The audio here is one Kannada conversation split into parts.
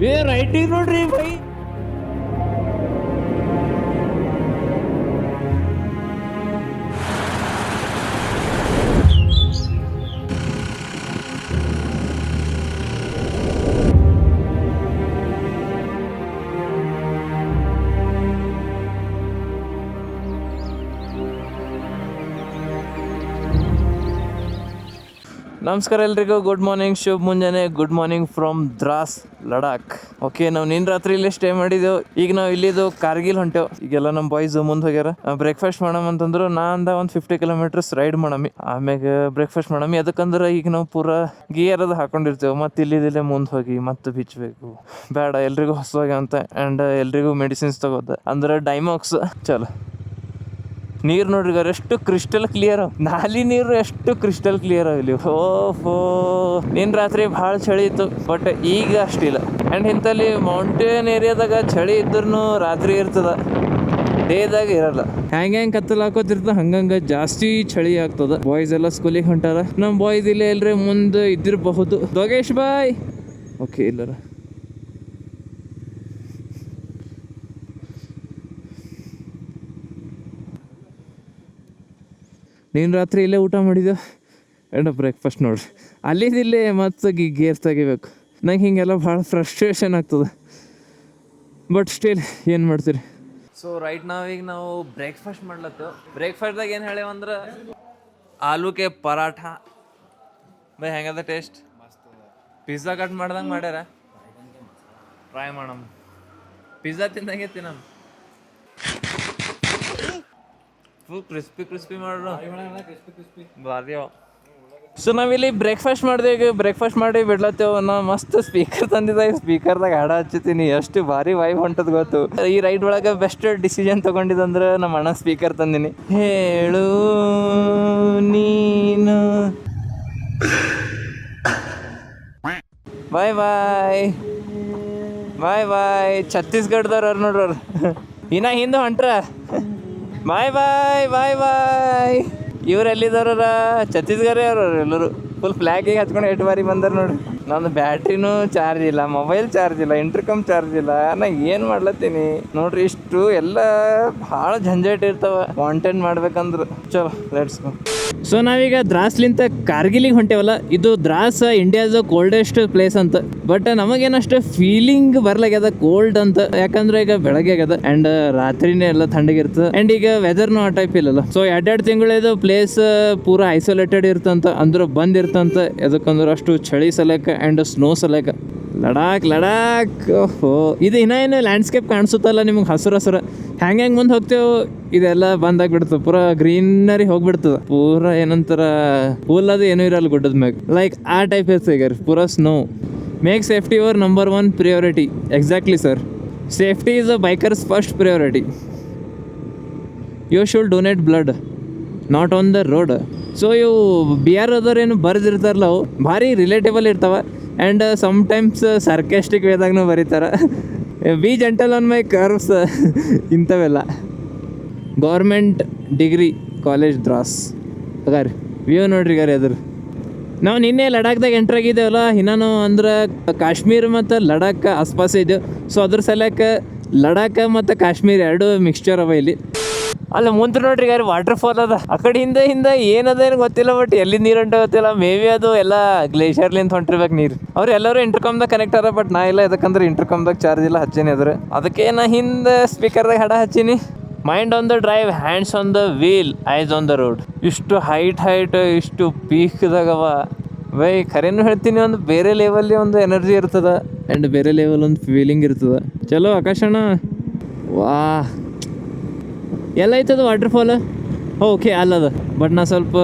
ಏ ರೈಟಿಗೆ ನೋಡ್ರಿ ಬೈ. ನಮಸ್ಕಾರ ಎಲ್ರಿಗೂ, ಗುಡ್ ಮಾರ್ನಿಂಗ್, ಶುಭ ಮುಂಜಾನೆ, good morning from Dras, Ladakh. Okay, ನಾವು ನಿನ್ನ ರಾತ್ರಿ ಇಲ್ಲೇ ಸ್ಟೇ ಮಾಡಿದ್ದೆವು. ಈಗ ನಾವು ಇಲ್ಲಿದ್ದು ಕಾರ್ಗಿಲ್ ಹೊಂಟೇವು. ಈಗೆಲ್ಲ ನಮ್ಮ ಬಾಯ್ಸ್ ಮುಂದೆ ಹೋಗ್ಯಾರ. ಬ್ರೇಕ್ಫಾಸ್ಟ್ ಮಾಡಮ್ ಅಂತಂದ್ರು. ನಾ ಅಂದ ಒಂದು 50 ಕಿಲೋಮೀಟರ್ಸ್ ರೈಡ್ ಮಾಡಮಿ, ಆಮ್ಯಾಗ ಬ್ರೇಕ್ಫಾಸ್ಟ್ ಮಾಡಮಿ. ಅದಕ್ಕಂದ್ರೆ ಈಗ ನಾವು ಪೂರಾ ಗಿಯರ್ ಅದು ಹಾಕೊಂಡಿರ್ತೇವೆ. ಮತ್ತೆ ಇಲ್ಲಿದ್ದಿಲ್ಲೇ ಮುಂದೆ ಹೋಗಿ ಮತ್ತೆ ಬಿಚ್ಚಬೇಕು ಬೇಡ. ಎಲ್ರಿಗೂ ಹೊಸವಾಗಿ ಅಂತ ಆ್ಯಂಡ್ ಎಲ್ರಿಗೂ ಮೆಡಿಸಿನ್ಸ್ ತಗೋದ ಅಂದ್ರೆ ಡೈಮಾಕ್ಸ್. ಚಲೋ ನೀರು ನೋಡ್ರಿ ಎಷ್ಟು ಕ್ರಿಸ್ಟಲ್ ಕ್ಲಿಯರ್, ನಾಲಿ ನೀರು ಎಷ್ಟು ಕ್ರಿಸ್ಟಲ್ ಕ್ಲಿಯರ್ ಇಲ್ಲಿ. ಓಹೋ, ನಿನ್ನ ರಾತ್ರಿ ಭಾಳ ಚಳಿ ಇತ್ತು, ಬಟ್ ಈಗ ಅಷ್ಟಿಲ್ಲ. ಆ್ಯಂಡ್ ಇಂಥಲ್ಲಿ ಮೌಂಟೇನ್ ಏರಿಯಾದಾಗ ಚಳಿ ಇದ್ರೂ ರಾತ್ರಿ ಇರ್ತದ, ಡೇದಾಗ ಇರಲ್ಲ. ಹೆಂಗೆ ಕತ್ತಲು ಹಾಕೋತಿರ್ತದ ಹಂಗಂಗೆ ಜಾಸ್ತಿ ಚಳಿ ಆಗ್ತದ. ಬಾಯ್ಸ್ ಎಲ್ಲ ಸ್ಕೂಲಿಗೆ ಹೊಂಟಾರ. ನಮ್ಮ ಬಾಯ್ಸ್ ಇಲ್ಲೇ ಎಲ್ರಿ ಮುಂದೆ ಇದ್ದಿರಬಹುದು. ದೋಗೇಶ್ ಬಾಯ್. ಓಕೆ, ಇಲ್ಲರ ನೀನು ರಾತ್ರಿ ಇಲ್ಲೇ ಊಟ ಮಾಡಿದ್ದೆ ಆ್ಯಂಡ್ ಬ್ರೇಕ್ಫಾಸ್ಟ್ ನೋಡ್ರಿ ಅಲ್ಲಿದ್ದಿಲ್ಲೇ ಮತ್ತೆ ಗೇರ್ ತೆಗಿಬೇಕು. ನಂಗೆ ಹಿಂಗೆಲ್ಲ ಭಾಳ ಫ್ರಸ್ಟ್ರೇಷನ್ ಆಗ್ತದೆ, ಬಟ್ ಸ್ಟಿಲ್ ಏನು ಮಾಡ್ತೀರಿ. ಸೊ ರೈಟ್ ನಾವೀಗ ನಾವು ಬ್ರೇಕ್ಫಾಸ್ಟ್ ಮಾಡ್ಲತ್ತು. ಬ್ರೇಕ್ಫಾಸ್ಟ್ದಾಗ ಏನು ಹೇಳೇವಂದ್ರೆ ಆಲೂಕೆ ಪರಾಠ. ಬೈ ಹೆಂಗದ ಟೇಸ್ಟ್? ಪಿಜ್ಜಾ ಕಟ್ ಮಾಡ್ದಂಗೆ ಮಾಡ್ಯಾರ. ಟ್ರೈ ಮಾಡಮ್. ಪಿಜ್ಜಾ ತಿಂದಂಗೆ ತಿನ್ನಮ್. ಫುಲ್ ಕ್ರಿಸ್ಪಿ ಮಾಡ್ರು ಭಾರಿ. ಸೊ ನಾವಿಲ್ಲಿ ಬ್ರೇಕ್ಫಾಸ್ಟ್ ಮಾಡಿದೆ. ಈಗ ಬ್ರೇಕ್ಫಾಸ್ಟ್ ಮಾಡಿ ಬಿಡ್ಲತ್ತೇವೆ. ನಾ ಮಸ್ತ್ ಸ್ಪೀಕರ್ ತಂದಿದ್ದ. ಈ ಸ್ಪೀಕರ್ದಾಗ ಹಾಡು ಹಚ್ಚುತ್ತೀನಿ. ಎಷ್ಟು ಭಾರಿ ವೈಬ್ ಹೊಂಟದ್ ಗೊತ್ತು. ಈ ರೈಡ್ ಒಳಗೆ ಬೆಸ್ಟ್ ಡಿಸಿಷನ್ ತೊಗೊಂಡಿದ್ದಂದ್ರೆ ನಮ್ಮ ಅಣ್ಣ ಸ್ಪೀಕರ್ ತಂದಿನಿ. ಹೇಳು ನೀನು ಬಾಯ್ ಬಾಯ್ ಬಾಯ್ ಬಾಯ್. ಛತ್ತೀಸ್ಗಢದವ್ರು ನೋಡ್ರವ್ರು ಇನ್ನ ಹಿಂದೆ ಹೊಂಟ್ರ. ಬಾಯ್ ಬಾಯ್ ಬಾಯ್ ಬಾಯ್. ಇವ್ರು ಎಲ್ಲಿದ್ದಾರ? ಛತ್ತೀಸ್ಗಢ ಅವ್ರು ಎಲ್ಲರೂ. ಫುಲ್ ಫ್ಲ್ಯಾಗಿಗೆ ಹಚ್ಕೊಂಡು 8 ಬಾರಿ ಬಂದಾರ ನೋಡಿ. ನಂದು ಬ್ಯಾಟ್ರಿನೂ ಚಾರ್ಜ್ ಇಲ್ಲ, ಮೊಬೈಲ್ ಚಾರ್ಜ್ ಇಲ್ಲ, ಇಂಟರ್ಕಮ್ ಚಾರ್ಜ್ ಇಲ್ಲ. ನಾ ಏನು ಮಾಡ್ಲತ್ತೀನಿ ನೋಡ್ರಿ. ಇಷ್ಟು ಎಲ್ಲ ಭಾಳ ಝಂಜಾಟ್ ಇರ್ತಾವ ಕಾಂಟೆಂಟ್ ಮಾಡ್ಬೇಕಂದ್ರೆ. ಚಲೋ ಲೆಟ್ಸ್ ಗೋ. ಸೊ ನಾವೀಗ ದ್ರಾಸ್ಲಿಂತ ಕಾರ್ಗಿಲಿಗೆ ಹೊಂಟೇವಲ್ಲ. ಇದು ದ್ರಾಸ್ ಇಂಡಿಯಾದ ಕೋಲ್ಡೆಸ್ಟ್ ಪ್ಲೇಸ್ ಅಂತ, ಬಟ್ ನಮಗೇನಷ್ಟು ಫೀಲಿಂಗ್ ಬರ್ಲಾಗ್ಯದ ಕೋಲ್ಡ್ ಅಂತ. ಯಾಕಂದ್ರೆ ಈಗ ಬೆಳಗ್ಗೆ ಆಗ್ಯದ ಆ್ಯಂಡ್ ರಾತ್ರಿನೇ ಎಲ್ಲ ತಣ್ಣಗಿರ್ತದೆ. ಆ್ಯಂಡ್ ಈಗ ವೆದರ್ನು ಆ ಟೈಪ್ ಇಲ್ಲಲ್ಲ. ಸೊ 2 ತಿಂಗಳದು ಪ್ಲೇಸ್ ಪೂರಾ ಐಸೋಲೇಟೆಡ್ ಇರ್ತಂತ, ಅಂದ್ರೆ ಬಂದ್ ಇರ್ತಂತ. ಯಾಕಂದ್ರೆ ಅಷ್ಟು ಚಳಿ ಸಲಕ ಆ್ಯಂಡ್ ಸ್ನೋ ಸಲಕ. ಲಡಾಖ್ ಓಹೋ, ಇದು ಇನ್ನೇನು ಲ್ಯಾಂಡ್ಸ್ಕೇಪ್ ಕಾಣಿಸುತ್ತಲ್ಲ ನಿಮ್ಗೆ ಹಸಿರು ಹಸಿರು. ಹೆಂಗೆ ಮುಂದೆ ಹೋಗ್ತೇವೆ ಇದೆಲ್ಲ ಬಂದಾಗ್ಬಿಡ್ತದೆ. ಪೂರಾ ಗ್ರೀನರಿ ಹೋಗ್ಬಿಡ್ತದೆ. ಪೂರಾ ಏನಂತಾರ ಹುಲ್ ಅದು ಏನೂ ಇರಲ್ಲ ಗುಡ್ಡದ ಮ್ಯಾಗ. ಲೈಕ್ ಆ ಟೈಪ್ ಇರ್ತದೆ ಈಗ ಪೂರಾ snow. Make safety your number 1 priority. Exactly sir, safety is a bikers first priority. You should donate blood, not on the road. So ಇವು ಬಿಆರ್ ಅದರೇನು ಬರೆದಿರ್ತಾರಲ್ಲ, ಅವು ಭಾರಿ ರಿಲೇಟೇಬಲ್ ಇರ್ತಾವೆ. ಆ್ಯಂಡ್ ಸಮ್ಟೈಮ್ಸ್ ಸಾರ್ಕಾಸ್ಟಿಕ್ ವೇದಾಗೂ ಬರೀತಾರೆ. Be gentle on my curves ಇಂಥವೆಲ್ಲ. ಗೌರ್ಮೆಂಟ್ ಡಿಗ್ರಿ ಕಾಲೇಜ್ ದ್ರಾಸ್ ಅಗಾರಿ ವ್ಯೂ ನೋಡ್ರಿ ಗಾರಿ ಅದ್ರ. ನಾವು ನಿನ್ನೆ ಲಡಾಖ್ದಾಗ ಎಂಟ್ರ್ ಆಗಿದ್ದೇವಲ್ಲ. ಇನ್ನೂ ಅಂದ್ರೆ ಕಾಶ್ಮೀರ್ ಮತ್ತು ಲಡಾಖ್ ಆಸ್ಪಾಸ್ ಇದ್ದೆವು. ಸೊ ಅದ್ರ ಸಲಕ್ಕೆ ಲಡಾಖ್ ಮತ್ತು ಕಾಶ್ಮೀರ್ 2 ಮಿಕ್ಸ್ಚರ್ ಅವ ಇಲ್ಲಿ. ಅಲ್ಲ ಮುಂದೆ ನೋಡ್ರಿ ಗಾರಿ ವಾಟರ್ಫಾಲ್ ಅದ. ಆ ಕಡೆ ಹಿಂದೆ ಏನದ ಏನು ಗೊತ್ತಿಲ್ಲ, ಬಟ್ ಎಲ್ಲಿ ನೀರು ಹೊಂಟ ಗೊತ್ತಿಲ್ಲ. ಮೇ ಬಿ ಅದು ಎಲ್ಲ ಗ್ಲೇಷಿಯರ್ಲಿಂದ ಹೊಂಟಿರ್ಬೇಕು ನೀರು. ಅವ್ರು ಎಲ್ಲರೂ ಇಂಟರ್ಕಾಮ್ದಾಗ ಕನೆಕ್ಟ್ ಅದ, ಬಟ್ ನಾ ಇಲ್ಲ. ಯಾಕಂದ್ರೆ ಇಂಟರ್ಕಾಮ್ದಾಗ ಚಾರ್ಜ್ ಇಲ್ಲ, ಹಚ್ಚೀನಿ ಅದ್ರ. ಅದಕ್ಕೆ ನಾ ಹಿಂದೆ ಸ್ಪೀಕರ್ದಾಗ ಹಾಡ ಹಚ್ಚೀನಿ. Mind on the drive, hands on the wheel, ice on the road. ಇಷ್ಟು ಹೈಟ್ ಇಷ್ಟು ಪೀಕ್ದಾಗವ ಬೈ. ಖರೇನು ಹೇಳ್ತೀನಿ, ಒಂದು ಬೇರೆ ಲೆವೆಲ್ಲಿ ಒಂದು ಎನರ್ಜಿ ಇರ್ತದ ಆ್ಯಂಡ್ ಬೇರೆ ಲೆವೆಲ್ ಒಂದು ಫೀಲಿಂಗ್ ಇರ್ತದ. ಚಲೋ ಆಕಾಶಣ್ಣ. ವಾ, ಎಲ್ಲ ಐತದ ವಾಟರ್ಫಾಲ್. ಓಕೆ ಅಲ್ಲದ, ಬಟ್ ನಾ ಸ್ವಲ್ಪ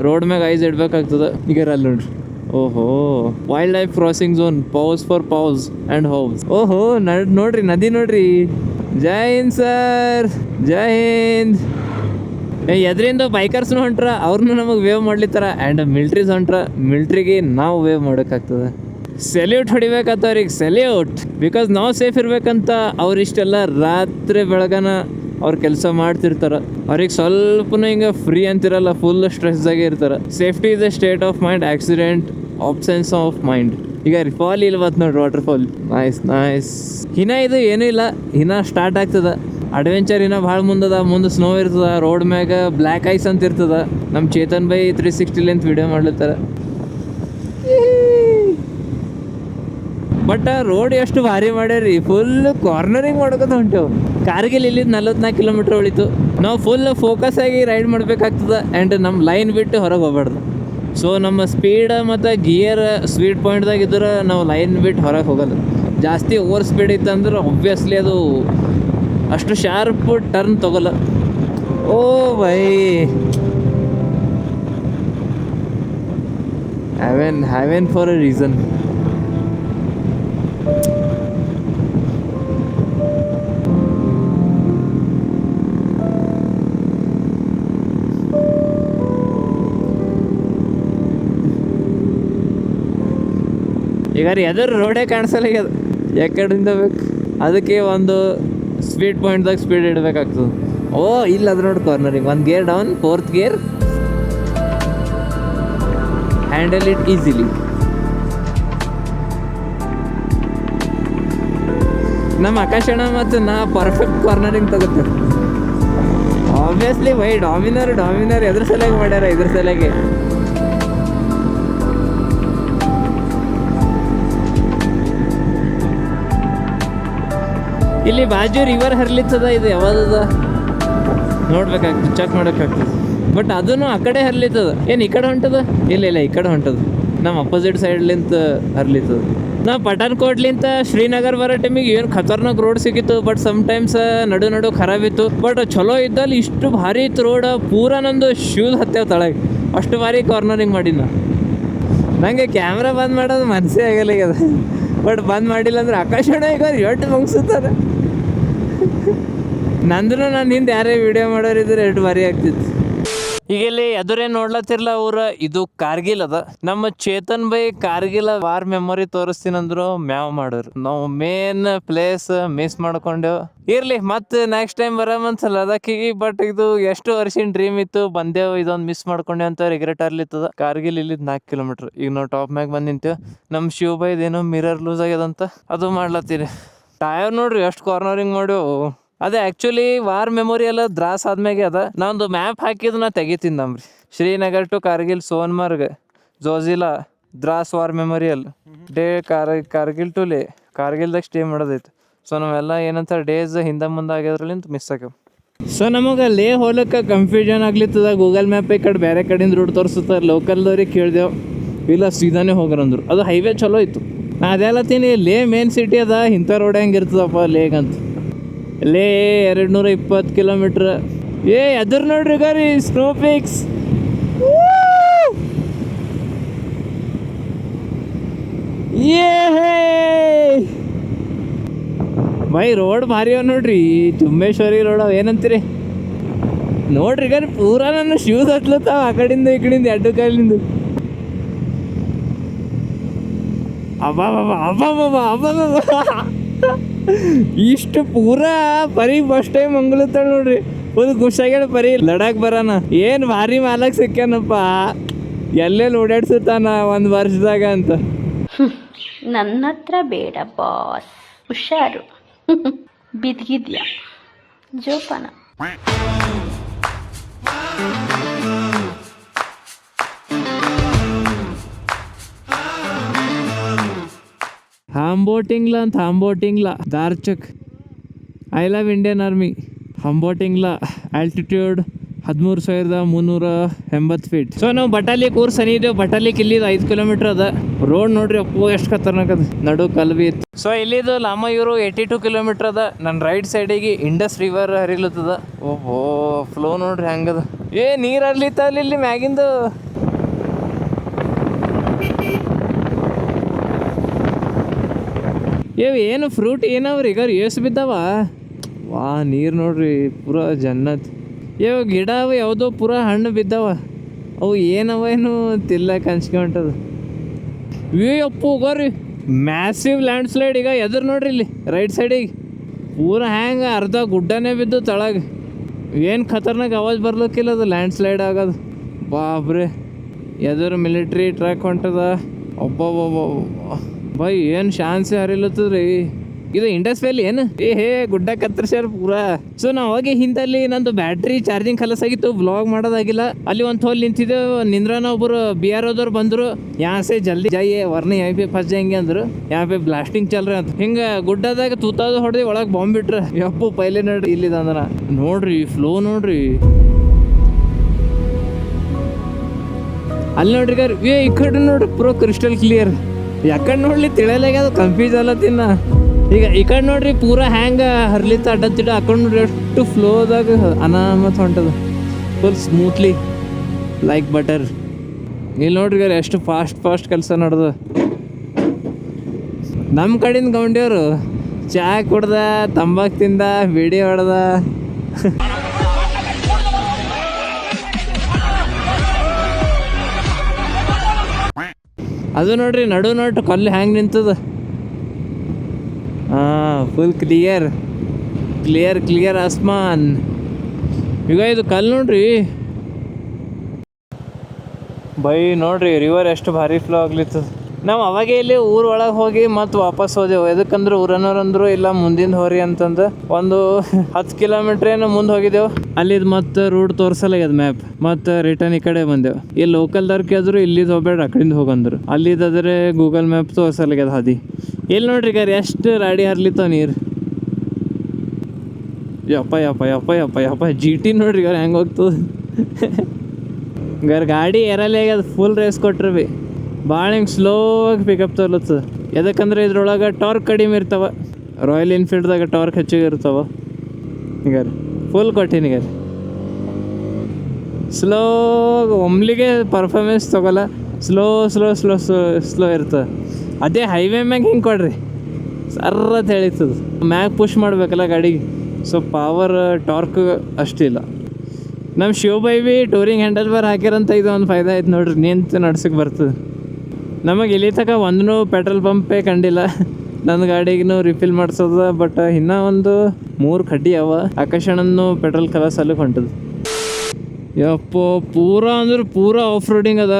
ರೋಡ್ ಮ್ಯಾಗ ಐಸ್ ಇಡ್ಬೇಕಾಗ್ತದೆ. ಈಗ ಅಲ್ಲಿ ನೋಡ್ರಿ. ಓಹೋ, wildlife crossing zone, pause for paws and house. ಓಹೋ ನೋಡ್ರಿ ನದಿ ನೋಡ್ರಿ. ಜೈ ಹಿಂದ್ ಸರ್, ಜೈ ಹಿಂದ್. ಎದರಿಂದ ಬೈಕರ್ಸ್ನು ಹೊಂಟ್ರ, ಅವ್ರನ್ನೂ ನಮಗೆ ವೇವ್ ಮಾಡ್ಲಿತ್ತಾರ. ಆ್ಯಂಡ್ ಮಿಲ್ಟ್ರೀಸ್ ಹೊಂಟ್ರ, ಮಿಲ್ಟ್ರಿಗೆ ನಾವು ವೇವ್ ಮಾಡೋಕ್ಕಾಗ್ತದೆ. ಸೆಲ್ಯೂಟ್ ಹೊಡಿಬೇಕಂತ ಅವ್ರಿಗೆ, ಸೆಲ್ಯೂಟ್. ಬಿಕಾಸ್ ನಾವು ಸೇಫ್ ಇರ್ಬೇಕಂತ ಅವ್ರಿಷ್ಟೆಲ್ಲ ರಾತ್ರಿ ಬೆಳಗನ ಅವ್ರು ಕೆಲಸ ಮಾಡ್ತಿರ್ತಾರೆ. ಅವ್ರಿಗೆ ಸ್ವಲ್ಪನೂ ಹಿಂಗೆ ಫ್ರೀ ಅಂತಿರಲ್ಲ, ಫುಲ್ ಸ್ಟ್ರೆಸ್ದಾಗೆ ಇರ್ತಾರೆ. Safety is A state of mind, accident absence of mind. ಈಗ ರೀ ಫಾಲ್ ಇಲ್ಲಿ ಬತ್ತು ನೋಡ್ರಿ, ವಾಟರ್ ಫಾಲ್. ನೈಸ್. ಇನ್ನ ಇದು ಏನೂ ಇಲ್ಲ, ಇನ್ನ ಸ್ಟಾರ್ಟ್ ಆಗ್ತದ ಅಡ್ವೆಂಚರ್. ಇನ್ನ ಭಾಳ ಮುಂದೆ ಸ್ನೋ ಇರ್ತದ, ರೋಡ್ ಮ್ಯಾಗ ಬ್ಲ್ಯಾಕ್ ಐಸ್ ಅಂತ ಇರ್ತದ. ನಮ್ಮ ಚೇತನ್ ಬೈ 360 ಲೆಂತ್ ವಿಡಿಯೋ ಮಾಡ್ಲತ್ತಾರ. ಬಟ್ ರೋಡ್ ಎಷ್ಟು ಭಾರಿ ಮಾಡ್ಯಾರಿ, ಫುಲ್ ಕಾರ್ನರಿಂಗ್ ಮಾಡ್ಕೊತ ಹೊಂಟೇವು. ಕಾರ್ಗಿಲ್ ಇಲ್ಲಿದ್ದು 44 ಕಿಲೋಮೀಟ್ರ್ ಉಳಿತು. ನಾವು ಫುಲ್ ಫೋಕಸ್ ಆಗಿ ರೈಡ್ ಮಾಡ್ಬೇಕಾಗ್ತದೆ. ಆ್ಯಂಡ್ ನಮ್ಮ ಲೈನ್ ಬಿಟ್ಟು ಹೊರಗೆ ಹೋಗ್ಬಾರ್ದು. ಸೊ ನಮ್ಮ ಸ್ಪೀಡ್ ಮತ್ತು ಗಿಯರ್ ಸ್ವೀಟ್ ಪಾಯಿಂಟ್ದಾಗ ಇದ್ರೆ ನಾವು ಲೈನ್ ಬಿಟ್ಟು ಹೊರಗೆ ಹೋಗಲ್ಲ. ಜಾಸ್ತಿ ಓವರ್ ಸ್ಪೀಡ್ ಇತ್ತಂದ್ರೆ ಒಬ್ವಿಯಸ್ಲಿ ಅದು ಅಷ್ಟು ಶಾರ್ಪ್ ಟರ್ನ್ ತೊಗೊಲ್ಲ. ಓ ಬೈ, ಹ್ಯಾವೆನ್ ಫಾರ್ ಅ ರೀಸನ್. ಈಗ ರೀ ಎದುರು ರೋಡೇ ಕಾಣಿಸಲ್ಲ, ಈಗ ಅದು ಯಾಕಡೆಯಿಂದ ಬೇಕು. ಅದಕ್ಕೆ ಒಂದು ಸ್ಪೀಡ್ ಪಾಯಿಂಟ್ದಾಗ ಸ್ಪೀಡ್ ಇಡಬೇಕಾಗ್ತದೆ. ಓ ಇಲ್ಲ ಅದು ನೋಡಿ cornering. 1 gear down, 4th gear, handle it easily. ನಮ್ಮ ಆಕಾಶಣ ಮತ್ತು ನಾ ಪರ್ಫೆಕ್ಟ್ ಕಾರ್ನರಿಂಗ್ ತಗೋತೇವೆ. ಆಬ್ವಿಯಸ್ಲಿ ವೈ ಡಾಮಿನರ್ ಎದ್ರ ಸಲುವಾಗಿ ಮಾಡ್ಯಾರ, ಇದ್ರ ಸಲುವಾಗಿ. ಇಲ್ಲಿ ಬಾಜು ರಿವರ್ ಹರ್ಲಿತ್ತದ, ಇದು ಯಾವ್ದದ ನೋಡ್ಬೇಕಾಗ್ತದೆ, ಚೆಕ್ ಮಾಡೋಕ್ಕಾಗ್ತದೆ. ಬಟ್ ಅದೂ ಆ ಕಡೆ ಹರ್ಲಿತ್ತದ. ಏನು ಈ ಕಡೆ ಹೊಂಟದ? ಇಲ್ಲ ಈ ಕಡೆ ಹೊಂಟದ. ನಮ್ಮ ಅಪೋಸಿಟ್ ಸೈಡ್ಲಿಂತ ಹರ್ಲಿತ್ತದ. ನಾವು ಪಠಾನ್ಕೋಟ್ಲಿಂತ ಶ್ರೀನಗರ್ ಬರೋ ಟೈಮಿಗೆ ಏನು ಖತರ್ನಾಕ್ ರೋಡ್ ಸಿಕ್ಕಿತ್ತು. ಬಟ್ ಸಮ್ಟೈಮ್ಸ್ ನಡು ಖರಾಬ್ ಇತ್ತು. ಬಟ್ ಚಲೋ ಇದ್ದಲ್ಲಿ ಇಷ್ಟು ಭಾರಿ ಇತ್ತು ರೋಡ್, ಪೂರ ನಂದು ಶೂಸ್ ಹತ್ತೇವ್ ತಳಗೆ, ಅಷ್ಟು ಭಾರಿ ಕಾರ್ನರಿಂಗ್ ಮಾಡಿನ. ನನಗೆ ಕ್ಯಾಮ್ರಾ ಬಂದ್ ಮಾಡೋದು ಮನಸ್ಸೇ ಆಗಲ್ಲ ಈಗ. ಬಟ್ ಬಂದ್ ಮಾಡಿಲ್ಲ ಅಂದ್ರೆ ಆಕಾಶಣ ಈಗ ಎಷ್ಟು ಮುಗಿಸುತ್ತಾರೆ. ನಂದ್ರು ನಾನು ಹಿಂದೆ ಯಾರೇ ವಿಡಿಯೋ ಮಾಡೋರಿದ್ರೆ ಎಷ್ಟು ಭಾರಿ ಆಗ್ತಿತ್ತು. ಈಗ ಇಲ್ಲಿ ಎದುರೇ ನೋಡ್ಲತ್ತಿರ್ಲ ಅವ್ರ, ಇದು ಕಾರ್ಗಿಲ್ ಅದ. ನಮ್ಮ ಚೇತನ್ ಬೈ ಕಾರ್ಗಿಲ್ ವಾರ್ ಮೆಮೊರಿ ತೋರಿಸ್ತೀನಂದ್ರು ಮ್ಯಾವ್ ಮಾಡೋರು. ನಾವು ಮೇನ್ ಪ್ಲೇಸ್ ಮಿಸ್ ಮಾಡ್ಕೊಂಡೆವು. ಇರ್ಲಿ ಮತ್ತೆ ನೆಕ್ಸ್ಟ್ ಟೈಮ್ ಬರಮಂತ ಲದಾಖಿಗೆ. ಬಟ್ ಇದು ಎಷ್ಟು ವರ್ಷಿನ ಡ್ರೀಮ್ ಇತ್ತು, ಬಂದೇವು, ಇದೊಂದು ಮಿಸ್ ಮಾಡ್ಕೊಂಡೆ ಅಂತ ರಿಗ್ರೆಟ್ ಆಗ್ಲಿತ್ತದ. ಕಾರ್ಗಿಲ್ ಇಲ್ಲಿದ್ದು 4 ಕಿಲೋಮೀಟ್ರ್. ಈಗ ನಾವು ಟಾಪ್ ಮ್ಯಾಗ ಬಂದು ನಿಂತೇವೆ. ನಮ್ಮ ಶಿವ ಬೈದೇನೋ ಮಿರರ್ ಲೂಸ್ ಆಗ್ಯದಂತ ಅದು ಮಾಡ್ಲತ್ತೀರಿ. ಟಯರ್ ನೋಡ್ರಿ ಎಷ್ಟು ಕಾರ್ನರಿಂಗ್ ಮಾಡ್ಯವು. ಅದೇ ಆ್ಯಕ್ಚುಲಿ ವಾರ್ ಮೆಮೊರಿಯಲ್ ದ್ರಾಸ್ ಆದ್ಮೇಲೆ ಅದ. ನಾವೊಂದು ಮ್ಯಾಪ್ ಹಾಕಿದ್ದು ನಾ ತೆಗಿತೀನಿ ನಮ್ರಿ. Srinagar to Kargil, Sonmarg, Zojila, Dras war memorial, day Kargil to Leh. ಕಾರ್ಗಿಲ್ದಾಗ ಸ್ಟೇ ಮಾಡೋದೈತೆ. ಸೊ ನಾವೆಲ್ಲ ಏನಂತ ಡೇಸ್ ಹಿಂದೆ ಮುಂದೆ ಆಗ್ಯದ್ರಲ್ಲಿಂತ ಮಿಸ್ ಆಗ್ಯಾವ. ಸೊ ನಮಗೆ ಲೇ ಹೋಲಕ್ಕೆ ಕನ್ಫ್ಯೂಷನ್ ಆಗ್ಲಿತ್ತದ. ಗೂಗಲ್ ಮ್ಯಾಪ್ ಈ ಕಡೆ ಬೇರೆ ಕಡೆಯಿಂದ ರೂಟ್ ತೋರಿಸುತ್ತಾರೆ. ಲೋಕಲ್ದವ್ರಿಗೆ ಕೇಳಿದೆವು, ಇಲ್ಲ ಸೀದಾನೇ ಹೋಗ್ರಂದ್ರು. ಅದು ಹೈವೇ ಚಲೋ ಇತ್ತು. ನಾ ಅದೆಲ್ಲತ್ತೀನಿ ಲೇ ಮೇನ್ ಸಿಟಿ ಅದ, ಇಂಥ ರೋಡ್ ಹೆಂಗೆ ಇರ್ತದಪ್ಪ ಲೇಗಂತ. ಲೇ 220 ಕಿಲೋಮೀಟ್ರ್. ಎದುರು ನೋಡ್ರಿ ಗಾರಿ ಸ್ನೋ ಪೀಕ್ಸ್. ಬೈ ರೋಡ್ ಭಾರಿ ಅವ ನೋಡ್ರಿ, ಚುಂಬೇಶ್ವರಿ ರೋಡ್ ಅವ. ಏನಂತೀರಿ ನೋಡ್ರಿ ಗಾರಿ, ಪೂರಾ ನನ್ನ ಶೂಸ್ ಹತ್ಲತ್ತಾವ ಆ ಕಡೆಯಿಂದ ಈ ಕಡೆಯಿಂದ, ಎರಡು ಕಾಲಿಂದ. ಇಷ್ಟು ಪೂರಾ ಪರಿ ಫಸ್ಟ್ ಟೈಮ್ ಮಂಗ್ಲತ್ತಾಳ ನೋಡ್ರಿ. ಫುಲ್ ಖುಷಿಯಾಗ್ಯಾಳ ಪರಿ. ಲಡಾಖ್ ಬರೋಣ ಏನು ಭಾರಿ ಮಾಲಕ್ ಸಿಕ್ಕ್ಯಾನಪ್ಪ, ಎಲ್ಲೆಲ್ಲಿ ಓಡಾಡ್ಸುತ್ತಾನ 1 ವರ್ಷದಾಗ ಅಂತ. ನನ್ನ ಹತ್ರ ಬೇಡ ಬಾಸ್, ಹುಷಾರು. ಬಿದ್ಗಿದ್ಯಾ ಜೋಪಾನ. Hambotingla Darchik. I love Indian army. Hambotingla altitude 13,380 feet. So ನಾವು ಬಟಾಲಿಕ್ ಊರು ಸನಿ ಇದ್ದೇವೆ. ಬಟಾಲಿಕ್ ಇಲ್ಲಿದ್ದು 5 ಕಿಲೋಮೀಟ್ರ್ ಅದ. ರೋಡ್ ನೋಡ್ರಿ ಅಪ್ಪು ಎಷ್ಟು ಖತರ್ನಾಕ್ ಅದ, ನಡು ಕಲ್ವಿ ಇತ್ತು. ಸೊ ಇಲ್ಲಿದ್ದು ಲಾಮಯೂರು 82 ಕಿಲೋಮೀಟ್ರ್ ಅದ. ನನ್ನ ರೈಟ್ ಸೈಡಿಗೆ ಇಂಡಸ್ ರಿವರ್ ಹರಿಲತ್ತದ. ಓಹೋ ಫ್ಲೋ ನೋಡ್ರಿ ಹೆಂಗದ. ನೀರು ಹರ್ಲಿತ್ತಲ್ಲ ಇಲ್ಲಿ ಮ್ಯಾಗಿಂದು. ಏನು ಫ್ರೂಟ್ ಏನವ್ರಿ ಈಗ ಏಸು ಬಿದ್ದಾವ. ವಾ ನೀರು ನೋಡ್ರಿ ಪೂರಾ ಜನ್ನತ್. ಗಿಡ ಅವ ಯಾವುದೋ ಪೂರಾ ಹಣ್ಣು ಬಿದ್ದಾವ. ಅವು ಏನವ ಏನು ತಿಲ್ಲಕ್ಕೆ ಅನ್ಸ್ಕೊಂಟದ. ಅಪ್ಪು ಹೋಗೋರಿ ಮ್ಯಾಸಿವ್ ಲ್ಯಾಂಡ್ ಸ್ಲೈಡ್. ಈಗ ಎದುರು ನೋಡ್ರಿ ಇಲ್ಲಿ ರೈಟ್ ಸೈಡಿಗೆ ಪೂರಾ ಹ್ಯಾಂಗೆ ಅರ್ಧ ಗುಡ್ಡನೇ ಬಿದ್ದು ತಳಗೆ. ಏನು ಖತರ್ನಾಕ್ ಆವಾಜ್ ಬರ್ಲಿಕ್ಕಿಲ್ಲ ಅದು ಲ್ಯಾಂಡ್ ಸ್ಲೈಡ್ ಆಗೋದು. ಬಾಬ್ರೆ ಎದುರು ಮಿಲಿಟ್ರಿ ಟ್ರ್ಯಾಕ್ ಹೊಂಟದ. ಒಬ್ಬ ಬೈ ಏನು ಶಾನ್ಸಿ ಹರಿಲತ್ತದ್ರಿ. ಇದು ಇಂಡಸ್ ವ್ಯಾಲಿ ಏನು ಹೇ ಗುಡ್ಡ ಕತ್ತರ್ಸ್ಯಾರ ಪೂರಾ. ಸೊ ನಾವು ಹೋಗಿ ಹಿಂದಲ್ಲಿ ನಂದು ಬ್ಯಾಟ್ರಿ ಚಾರ್ಜಿಂಗ್ ಖಲಸಾಗಿತ್ತು, ಬ್ಲಾಗ್ ಮಾಡೋದಾಗಿಲ್ಲ. ಅಲ್ಲಿ ಒಂದು ಥೋಲ್ ನಿಂತಿದ್ದೆ, ನಿಂದ್ರನ ಒಬ್ಬರು BR ಓದವ್ರು ಬಂದರು. ಯಾಸೆ ಜಲ್ದಿ ಜಾಯಿಯೇ ವರ್ನೆ ಯಾವ ಪೇ ಫಸ್ಟ್ ಜಾಯಂಗೆ ಅಂದರು, ಯಾವ ಪೇ ಬ್ಲಾಸ್ಟಿಂಗ್ ಚಲ್ರಿ ಅಂತ. ಹಿಂಗೆ ಗುಡ್ಡದಾಗ ತೂತಾದ ಹೊಡೆದು ಒಳಗೆ ಬಾಂಬ್ ಬಿಟ್ರೆ ಯಪ್ಪು ಪೈಲೆ ನೋಡ್ರಿ ಇಲ್ಲಿದ ಅಂದ್ರ ನೋಡ್ರಿ ಫ್ಲೋ ನೋಡ್ರಿ. ಅಲ್ಲಿ ನೋಡ್ರಿ ಗಾರ್ ಈ ಕಡೆ ನೋಡ್ರಿ ಪೂರಾ ಕ್ರಿಸ್ಟಲ್ ಕ್ಲಿಯರ್. ಯಾಕಡೆ ನೋಡ್ಲಿ ತಿಳಿಯಲಾಗ ಅದು ಕನ್ಫ್ಯೂಸ್ ಅಲ್ಲತ್ತಿನ. ಈಗ ಈ ಕಡೆ ನೋಡ್ರಿ ಪೂರಾ ಹ್ಯಾಂಗ ಹರ್ಲಿತ್ತ ಅಡ್ಡತ್ತಿಡ, ಆ ಕಡೆ ನೋಡ್ರಿ ಎಷ್ಟು ಫ್ಲೋದಾಗ ಅನಾಮತ್ ಹೊಂಟದ ಫುಲ್ ಸ್ಮೂತ್ಲಿ ಲೈಕ್ ಬಟರ್. ಇಲ್ಲಿ ನೋಡ್ರಿ ಗಾರ ಎಷ್ಟು ಫಾಸ್ಟ್ ಕೆಲಸ ನಡೆದ. ನಮ್ಮ ಕಡೆಯಿಂದ ಗೌಂಡಿಯವರು ಚಹಾ ಕುಡ್ದ, ತಂಬಾಕು ತಿಂದ, ಬಿಡಿ ಹೊಡೆದ. ಅದು ನೋಡ್ರಿ ನಡು ನೋಡ್ರಿ ಕಲ್ಲು ಹ್ಯಾಂಗೆ ನಿಂತದ. ಫುಲ್ ಕ್ಲಿಯರ್ ಆಸ್ಮಾನ್. ಈಗ ಇದು ಕಲ್ಲು ನೋಡ್ರಿ ಬೈ, ನೋಡ್ರಿ ರಿವರ್ ಎಷ್ಟು ಭಾರಿ ಫ್ಲೋ ಆಗ್ಲಿತ್ತದ. ನಾವು ಅವಾಗೇ ಇಲ್ಲಿ ಊರೊಳಗೆ ಹೋಗಿ ಮತ್ತೆ ವಾಪಸ್ ಹೋದೆವು. ಎದಕ್ಕಂದ್ರೆ ಊರನ್ನೋರು ಅಂದರು ಇಲ್ಲ ಮುಂದಿನ ಹೋರಿ ಅಂತಂದು. ಒಂದು 10 ಕಿಲೋಮೀಟ್ರ್ ಏನೋ ಮುಂದೆ ಹೋಗಿದ್ದೆವು. ಅಲ್ಲಿದು ಮತ್ತೆ ರೂಟ್ ತೋರಿಸಲಾಗ್ಯದ ಮ್ಯಾಪ್. ಮತ್ತು ರಿಟರ್ನ್ ಈ ಕಡೆ ಬಂದೆವು. ಇಲ್ಲಿ ಲೋಕಲ್ದವ್ರು ಕೇಳಿದ್ರು ಇಲ್ಲಿದ್ದು ಹೋಗ್ಬೇಡ ಆ ಕಡೆಯಿಂದ ಹೋಗಂದ್ರು. ಅಲ್ಲಿದ್ದಾದ್ರೆ ಗೂಗಲ್ ಮ್ಯಾಪ್ ತೋರಿಸಲಾಗ್ಯದ ಹಾದಿ. ಇಲ್ಲಿ ನೋಡ್ರಿ ಗಾರಿ ಎಷ್ಟು ರಾಡಿ ಹರ್ಲಿತ್ತಾವ ನೀರು. ಯಪ್ಪ GT ನೋಡ್ರಿ ಗಾರ ಹೆಂಗೆ ಹೋಗ್ತದೆ. ಗಾಡಿ ಎರಲ್ಲೇ ಆಗ್ಯದ. ಫುಲ್ ರೇಸ್ ಕೊಟ್ರಿ ಭೀ ಭಾಳ ಹಿಂಗೆ ಸ್ಲೋ ಆಗಿ ಪಿಕಪ್ ತಗೊಳತ್ತದ. ಯಾಕಂದ್ರೆ ಇದ್ರೊಳಗೆ ಟಾರ್ಕ್ ಕಡಿಮೆ ಇರ್ತಾವ. ರಾಯಲ್ ಎನ್ಫೀಲ್ಡ್ದಾಗ ಟಾರ್ಕ್ ಹೆಚ್ಚಿಗೆ ಇರ್ತಾವ. ಈಗ ಫುಲ್ ಕೊಟ್ಟಿನಿ ಈಗ ಸ್ಲೋ ಒಮ್ಲಿಗೆ ಪರ್ಫಾರ್ಮೆನ್ಸ್ ತೊಗೊಲ್ಲ. ಸ್ಲೋ ಇರ್ತದೆ. ಅದೇ ಹೈವೇ ಮ್ಯಾಗ ಹಿಂಗೆ ಕೊಡ್ರಿ ಸರ್ರತ್ ಹೇಳಿತದ. ಮ್ಯಾಗ ಪುಷ್ ಮಾಡಬೇಕಲ್ಲ ಗಾಡಿಗೆ, ಸೊ ಪವರ್ ಟಾರ್ಕ್ ಅಷ್ಟಿಲ್ಲ. ನಮ್ಮ ಶಿವಬೈ ಭೀ ಟೂರಿಂಗ್ ಹ್ಯಾಂಡಲ್ ಬಾರ್ ಹಾಕಿರಂತ ಇದು ಒಂದು ಫಾಯ್ದೆ ಆಯ್ತು ನೋಡ್ರಿ, ನಿಂತು ನಡ್ಸಕ್ಕೆ ಬರ್ತದೆ. ನಮಗೆ ಇಲ್ಲಿ ತನಕ ಒಂದೂ ಪೆಟ್ರೋಲ್ ಪಂಪೇ ಕಂಡಿಲ್ಲ ನನ್ನ ಗಾಡಿಗೂ ರಿಫಿಲ್ ಮಾಡಿಸೋದ. ಬಟ್ ಇನ್ನೂ ಒಂದು 3 ಕಡ್ಡಿ ಅವ. ಆಕಾಶಣ್ಣನು ಪೆಟ್ರೋಲ್ ಕಲಸಲ್ಲಕ್ಕೆ ಹೊಂಟದು. ಯಪ್ಪೋ ಪೂರಾ ಆಫ್ ರೋಡಿಂಗ್ ಅದ.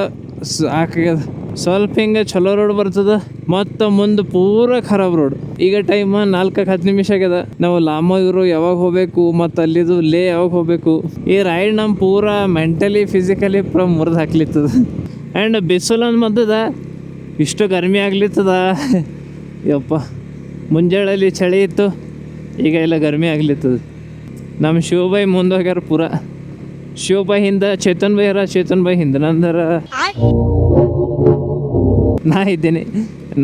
ಸಾಕಾಗ್ಯದ. ಸ್ವಲ್ಪ ಹಿಂಗೆ ಚಲೋ ರೋಡ್ ಬರ್ತದ, ಮತ್ತು ಮುಂದೆ ಪೂರಾ ಖರಾಬ್ ರೋಡ್. ಈಗ ಟೈಮ್ 4-10 ನಿಮಿಷ ಆಗ್ಯದ. ನಾವು ಲಾಮೂರು ಯಾವಾಗ ಹೋಗಬೇಕು ಮತ್ತು ಅಲ್ಲಿದು ಲೇ ಯಾವಾಗ ಹೋಗಬೇಕು. ಈ ರೈಡ್ ನಮ್ಮ ಪೂರಾ ಮೆಂಟಲಿ ಫಿಸಿಕಲಿ ಪೂರಾ ಮುರಿದು ಹಾಕ್ಲಿತ್ತದ. ಆ್ಯಂಡ್ ಬಿಸಿಲು ಅಂದ್ ಮದ್ದದ, ಇಷ್ಟು ಗರ್ಮಿ ಆಗ್ಲಿತ್ತದ. ಯಪ್ಪ ಮುಂಜಾಳಲ್ಲಿ ಚಳಿ ಇತ್ತು, ಈಗ ಎಲ್ಲ ಗರ್ಮಿ ಆಗ್ಲಿತ್ತದ. ನಮ್ಮ ಶಿವಬೈ ಮುಂದೆ ಹೋಗ್ಯಾರ ಪೂರಾ. ಶಿವಬೈ ಹಿಂದೆ ಚೇತನ್ ಬೈ ಹಿಂದೆ ನಂದರ ನಾ ಇದ್ದೇನೆ.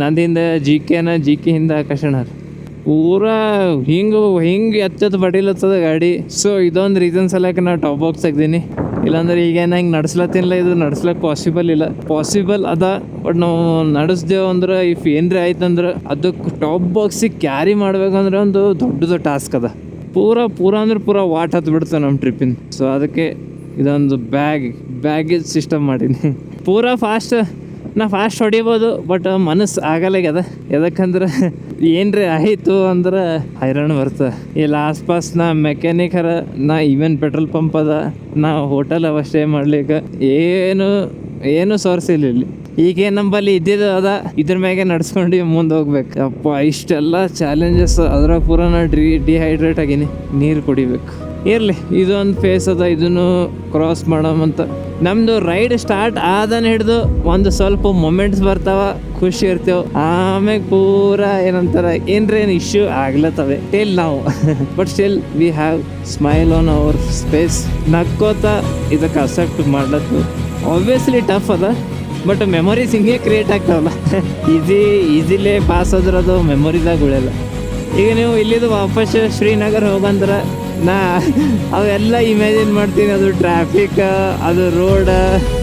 ನಂದಿಂದ ಜಿ ಕೆ ಹಿಂದೆ ಆಕಾಶಣ್ಣ ಪೂರಾ ಹಿಂಗೆ ಎತ್ತದ ಬಡಿಲತ್ತದ ಗಾಡಿ. ಸೊ ಇದೊಂದು ರೀಸನ್ ಸಲಕ್ಕೆ ನಾ ಟಾಪ್ ಬಾಕ್ಸ್ ತೆಗ್ದೀನಿ. ಇಲ್ಲಾಂದ್ರೆ ಈಗೇನು ಹಿಂಗೆ ನಡ್ಸ್ಲತ್ತಿಲ್ಲ, ಇದು ನಡ್ಸ್ಲಕ್ಕೆ ಪಾಸಿಬಲ್ ಅದ. ಬಟ್ ನಾವು ನಡೆಸ್ದೇವು ಅಂದ್ರೆ ಇಫ್ ಏನ್ರಿ ಆಯ್ತಂದ್ರೆ ಅದಕ್ಕೆ ಟಾಪ್ ಬಾಕ್ಸಿಗೆ ಕ್ಯಾರಿ ಮಾಡ್ಬೇಕಂದ್ರೆ ಒಂದು ದೊಡ್ಡದು ಟಾಸ್ಕ್ ಅದ. ಪೂರಾ ವಾಟ್ ಹತ್ತು ಬಿಡ್ತದೆ ನಮ್ಮ ಟ್ರಿಪ್ಪಿನ. ಸೊ ಅದಕ್ಕೆ ಇದೊಂದು ಬ್ಯಾಗೇಜ್ ಸಿಸ್ಟಮ್ ಮಾಡೀನಿ. ಪೂರಾ ಫಾಸ್ಟ್ ಹೊಡಿಬೋದು, ಬಟ್ ಮನಸ್ಸು ಆಗಲ್ಲಾಗ್ಯದ. ಯಾಕಂದ್ರೆ ಏನ್ರಿ ಆಯಿತು ಅಂದ್ರೆ ಹೈರಾಣ ಬರ್ತದೆ. ಇಲ್ಲಿ ಆಸ್ಪಾಸ್ ನಾ ಮೆಕ್ಯಾನಿಕ್ ನಾ ಈವನ್ ಪೆಟ್ರೋಲ್ ಪಂಪ್ ಅದ, ನಾ ಹೋಟೆಲ್ ಅವ ಸ್ಟೇ ಮಾಡ್ಲಿಕ್ಕೆ ಏನು ಸೋರ್ಸ್ ಇಲ್ಲ ಇಲ್ಲಿ. ಈಗೇನು ನಂಬಲ್ಲಿ ಇದ್ದಿದ್ದು ಅದ, ಇದ್ರ ಮ್ಯಾಗೆ ನಡ್ಸ್ಕೊಂಡು ಮುಂದೆ ಹೋಗ್ಬೇಕು. ಅಪ್ಪ ಇಷ್ಟೆಲ್ಲ ಚಾಲೆಂಜಸ್, ಅದ್ರಾಗ ಪೂರ ನಾ ಡಿಹೈಡ್ರೇಟ್ ಆಗೀನಿ. ನೀರು ಕುಡಿಬೇಕು. ಇರಲಿ, ಇದೊಂದು ಫೇಸ್ ಅದ, ಇದನ್ನು ಕ್ರಾಸ್ ಮಾಡೋಮಂತ. ನಮ್ಮದು ರೈಡ್ ಸ್ಟಾರ್ಟ್ ಆದನ ಹಿಡಿದು ಒಂದು ಸ್ವಲ್ಪ ಮೊಮೆಂಟ್ಸ್ ಬರ್ತಾವ, ಖುಷಿ ಇರ್ತೇವೆ. ಆಮೇಲೆ ಪೂರಾ ಏನಂತಾರೆ ಏನ್ರೇನು ಇಶ್ಯೂ ಆಗ್ಲತ್ತವೆ ಟಿಲ್ ನಾವು. But still we have smile on our face. ನಕ್ಕೋತ ಇದಕ್ಕೆ ಅಕ್ಸೆಪ್ಟ್ ಮಾಡ್ಲತ್ತು. ಆಬ್ವಿಯಸ್ಲಿ ಟಫ್ ಅದ, ಬಟ್ ಮೆಮೊರೀಸ್ ಹಿಂಗೆ ಕ್ರಿಯೇಟ್ ಆಗ್ತಾವಲ್ಲ. ಈಸಿಲೇ ಪಾಸ್ ಆದ್ರೆ ಅದು ಮೆಮೊರಿದಾಗ ಉಳಿಯಲ್ಲ. ಈಗ ನೀವು ಇಲ್ಲಿದು ವಾಪಸ್ ಶ್ರೀನಗರ್ ಹೋಗಂದ್ರೆ ನಾ ಅವೆಲ್ಲ ಇಮ್ಯಾಜಿನ್ ಮಾಡ್ತೀನಿ. ಅದು ಟ್ರಾಫಿಕ್, ಅದು ರೋಡ್,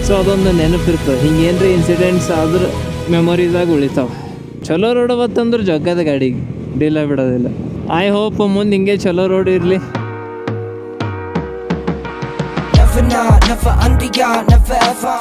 ಸೊ ಅದೊಂದು ನೆನಪಿರ್ತದೆ. ಹಿಂಗೇನ್ರಿ ಇನ್ಸಿಡೆಂಟ್ಸ್ ಆದ್ರೆ ಮೆಮೊರೀಸಾಗ ಉಳಿತಾವ. ಚಲೋ ರೋಡ್ ಬತ್ತಂದ್ರೆ ಜಗ್ಗದ ಗಾಡಿಗೆ ಡಿಲ್ಲ ಬಿಡೋದಿಲ್ಲ. ಐ ಹೋಪ್ ಮುಂದೆ ಹಿಂಗೆ ಚಲೋ ರೋಡ್ ಇರಲಿ. Never not, never under, never ever.